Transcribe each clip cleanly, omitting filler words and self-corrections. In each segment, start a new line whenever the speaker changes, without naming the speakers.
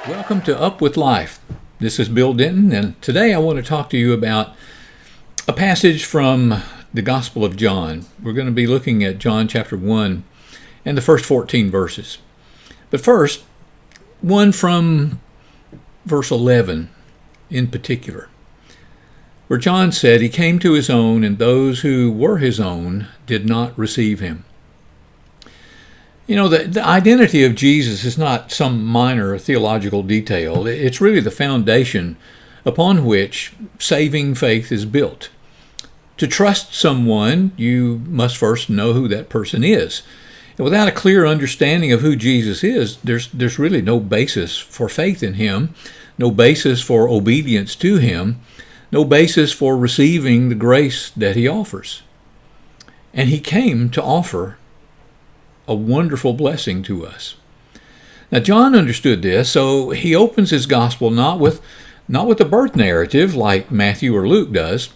Welcome to Up with Life. This is Bill Denton, and today I want to talk to you about a passage from the Gospel of John. We're going to be looking at John chapter 1 and the first 14 verses. But first, one from verse 11 in particular, where John said, "He came to his own, and those who were his own did not receive him." You know, the identity of Jesus is not some minor theological detail. It's really the foundation upon which saving faith is built. To trust someone, you must first know who that person is. And without a clear understanding of who Jesus is, there's really no basis for faith in him, no basis for obedience to him, no basis for receiving the grace that he offers. And he came to offer a wonderful blessing to us. Now, John understood this, so he opens his gospel not with a birth narrative like Matthew or Luke does,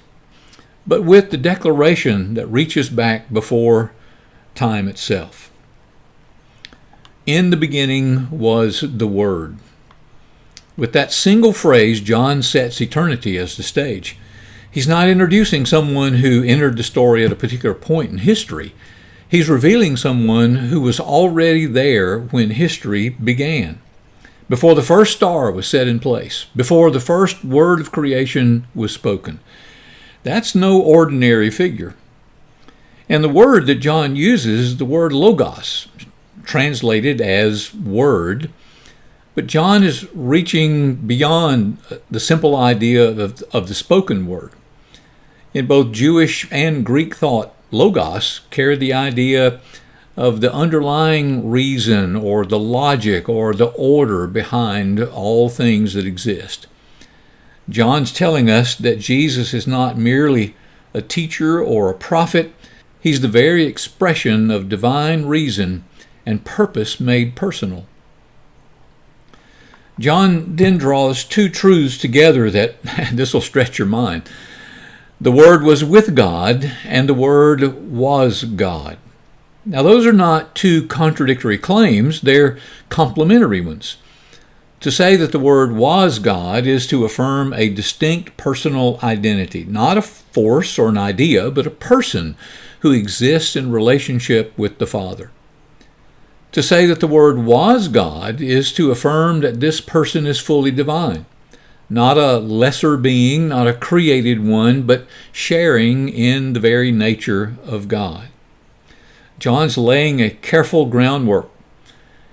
but with the declaration that reaches back before time itself. In the beginning was the Word. With that single phrase, John sets eternity as the stage. He's not introducing someone who entered the story at a particular point in history. He's revealing someone who was already there when history began, before the first star was set in place, before the first word of creation was spoken. That's no ordinary figure. And the word that John uses is the word logos, translated as word. But John is reaching beyond the simple idea of the spoken word. In both Jewish and Greek thought, logos carried the idea of the underlying reason or the logic or the order behind all things that exist. John's telling us that Jesus is not merely a teacher or a prophet. He's the very expression of divine reason and purpose made personal. John then draws two truths together that this will stretch your mind. The Word was with God, and the Word was God. Now, those are not two contradictory claims, they're complementary ones. To say that the Word was God is to affirm a distinct personal identity, not a force or an idea, but a person who exists in relationship with the Father. To say that the Word was God is to affirm that this person is fully divine. Not a lesser being, not a created one, but sharing in the very nature of God. John's laying a careful groundwork.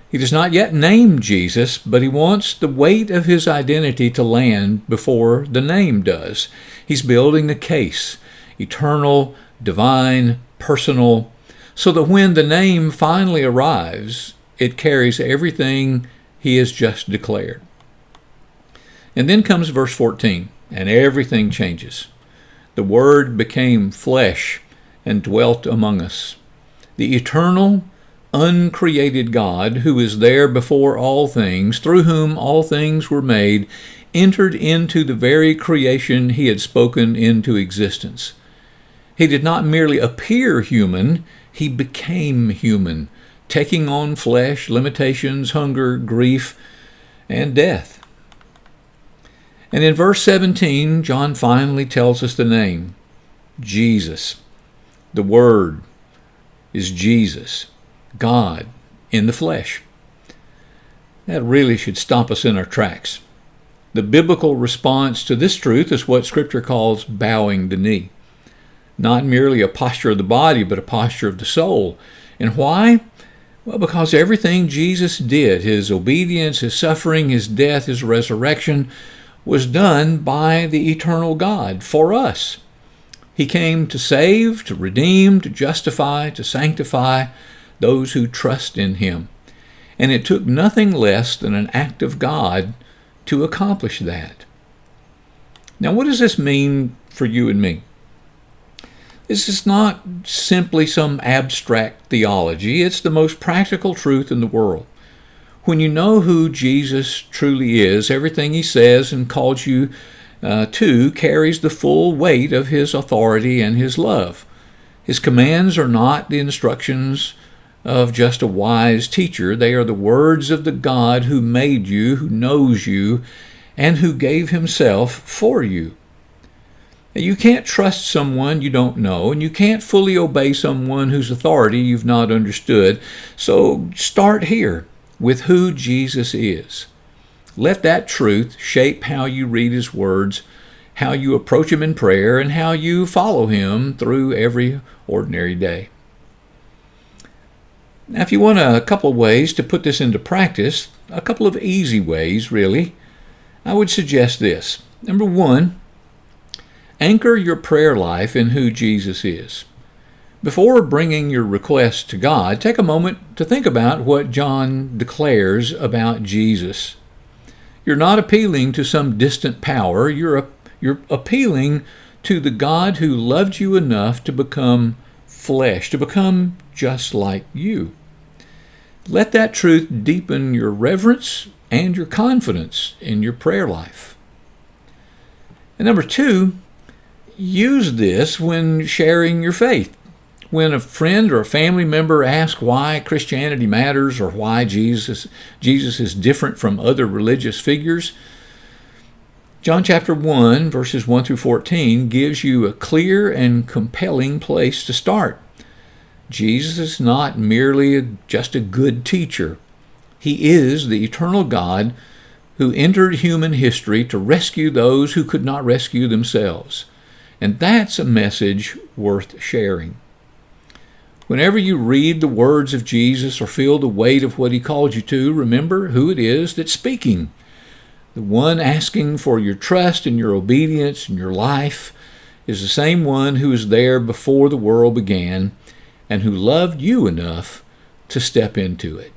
He does not yet name Jesus, but he wants the weight of his identity to land before the name does. He's building a case, eternal, divine, personal, so that when the name finally arrives, it carries everything he has just declared. And then comes verse 14, and everything changes. The Word became flesh and dwelt among us. The eternal, uncreated God, who is there before all things, through whom all things were made, entered into the very creation he had spoken into existence. He did not merely appear human, he became human, taking on flesh, limitations, hunger, grief, and death. And in verse 17, John finally tells us the name, Jesus. The Word is Jesus, God in the flesh. That really should stop us in our tracks. The biblical response to this truth is what Scripture calls bowing the knee. Not merely a posture of the body, but a posture of the soul. And why? Well, because everything Jesus did, his obedience, his suffering, his death, his resurrection, was done by the eternal God for us. He came to save, to redeem, to justify, to sanctify those who trust in him. And it took nothing less than an act of God to accomplish that. Now, what does this mean for you and me? This is not simply some abstract theology. It's the most practical truth in the world. When you know who Jesus truly is, everything he says and calls you to carries the full weight of his authority and his love. His commands are not the instructions of just a wise teacher. They are the words of the God who made you, who knows you, and who gave himself for you. You can't trust someone you don't know, and you can't fully obey someone whose authority you've not understood. So start here with who Jesus is. Let that truth shape how you read his words, how you approach him in prayer, and how you follow him through every ordinary day. Now, if you want a couple of ways to put this into practice, a couple of easy ways, really, I would suggest this. Number one, anchor your prayer life in who Jesus is. Before bringing your request to God, take a moment to think about what John declares about Jesus. You're not appealing to some distant power. You're appealing to the God who loved you enough to become flesh, to become just like you. Let that truth deepen your reverence and your confidence in your prayer life. And number two, use this when sharing your faith. When a friend or a family member asks why Christianity matters or why Jesus is different from other religious figures, John chapter 1, verses 1 through 14 gives you a clear and compelling place to start. Jesus is not merely just a good teacher. He is the eternal God who entered human history to rescue those who could not rescue themselves. And that's a message worth sharing. Whenever you read the words of Jesus or feel the weight of what he called you to, remember who it is that's speaking. The one asking for your trust and your obedience and your life is the same one who was there before the world began and who loved you enough to step into it.